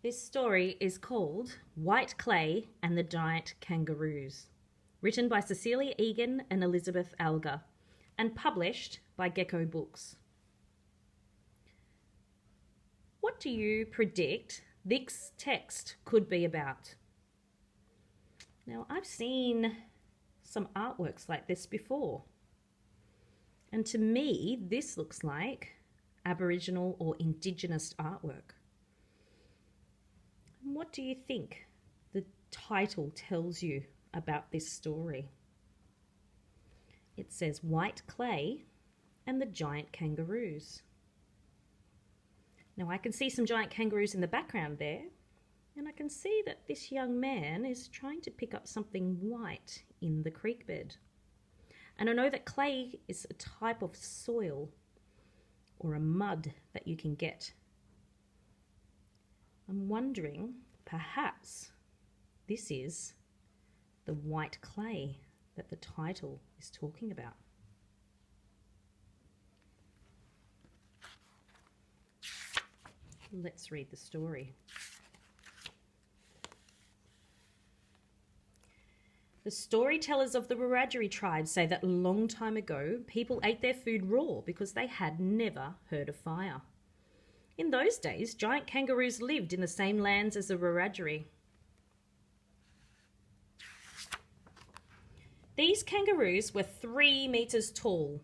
This story is called White Clay and the Giant Kangaroos, written by Cecilia Egan and Elizabeth Alger, and published by Gecko Books. What do you predict this text could be about? Now, I've seen some artworks like this before, and to me, this looks like Aboriginal or Indigenous artwork. What do you think the title tells you about this story? It says White Clay and the Giant Kangaroos. Now I can see some giant kangaroos in the background there, and I can see that this young man is trying to pick up something white in the creek bed. And I know that clay is a type of soil or a mud that you can get. I'm wondering, perhaps this is the white clay that the title is talking about. Let's read the story. The storytellers of the Wiradjuri tribe say that a long time ago, people ate their food raw because they had never heard of fire. In those days, giant kangaroos lived in the same lands as the Wiradjuri. These kangaroos were 3 meters tall.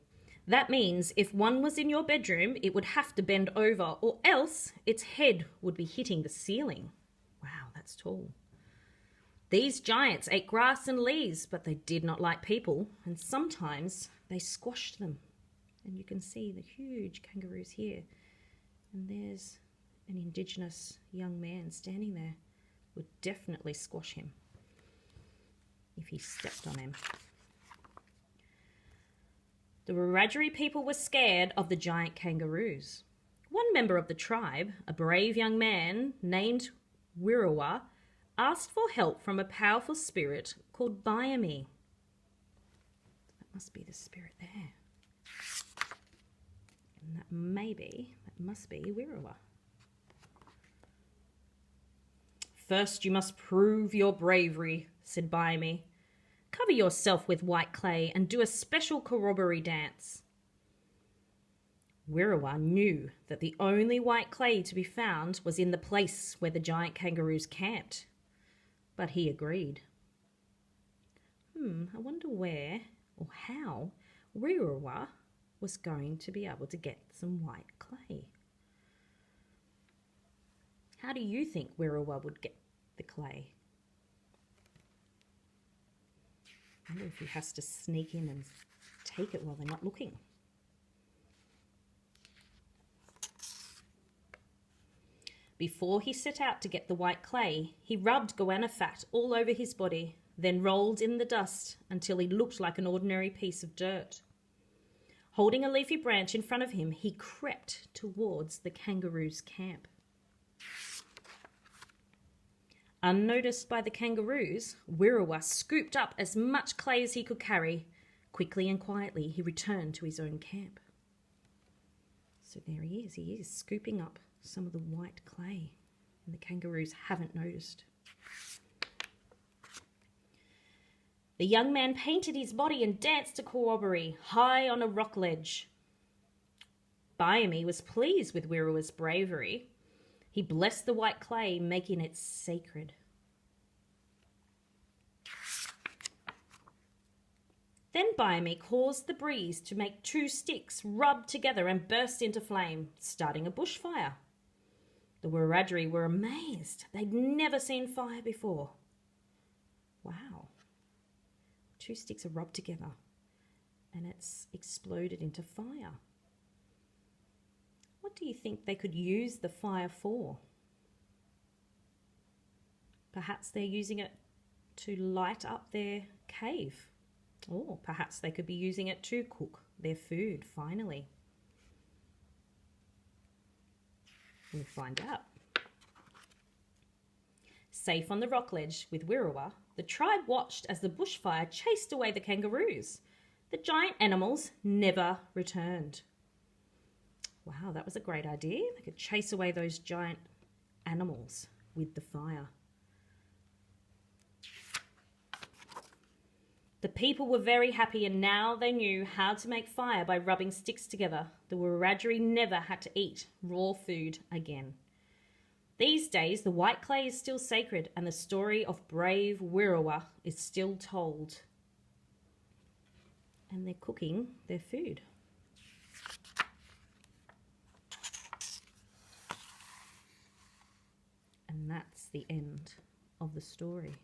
That means if one was in your bedroom, it would have to bend over, or else its head would be hitting the ceiling. Wow, that's tall. These giants ate grass and leaves, but they did not like people, and sometimes they squashed them. And you can see the huge kangaroos here. And there's an Indigenous young man standing there. Would definitely squash him if he stepped on him. The Wiradjuri people were scared of the giant kangaroos. One member of the tribe, a brave young man named Wirrawa, asked for help from a powerful spirit called Biami. That must be the spirit there. And that must be Wirrawa. First, you must prove your bravery, said Biami. Cover yourself with white clay and do a special corroboree dance. Wirrawa knew that the only white clay to be found was in the place where the giant kangaroos camped, but he agreed. I wonder where or how Wirrawa was going to be able to get some white clay. How do you think Wirrawa would get the clay? I wonder if he has to sneak in and take it while they're not looking. Before he set out to get the white clay, he rubbed goanna fat all over his body, then rolled in the dust until he looked like an ordinary piece of dirt. Holding a leafy branch in front of him, he crept towards the kangaroos' camp. Unnoticed by the kangaroos, Wirrawa scooped up as much clay as he could carry. Quickly and quietly, he returned to his own camp. So there he is scooping up some of the white clay, and the kangaroos haven't noticed. The young man painted his body and danced a corroboree high on a rock ledge. Biami was pleased with Wirrawa's bravery. He blessed the white clay, making it sacred. Then Biami caused the breeze to make 2 sticks rub together and burst into flame, starting a bushfire. The Wiradjuri were amazed. They'd never seen fire before. Wow. 2 sticks are rubbed together and it's exploded into fire. What do you think they could use the fire for? Perhaps they're using it to light up their cave. Or perhaps they could be using it to cook their food, finally. We'll find out. Safe on the rock ledge with Wirrawa, the tribe watched as the bushfire chased away the kangaroos. The giant animals never returned. Wow, that was a great idea. They could chase away those giant animals. with the fire. The people were very happy, and now they knew how to make fire by rubbing sticks together. The Wiradjuri never had to eat raw food again. These days, the white clay is still sacred, and the story of brave Wirrawa is still told. And they're cooking their food. And that's the end of the story.